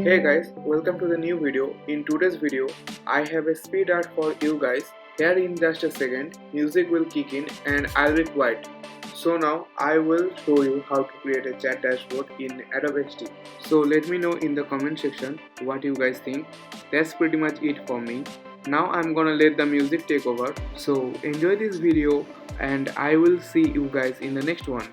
Hey guys, welcome to the new video. In today's video, I have a speed art for you guys. Here in just a second, music will kick in and I'll be quiet. So now I will show you how to create a chat dashboard in AdobeXD. So let me know in the comment section what you guys think. That's pretty much it for me. Now I'm gonna let the music take over. So enjoy this video and I will see you guys in the next one.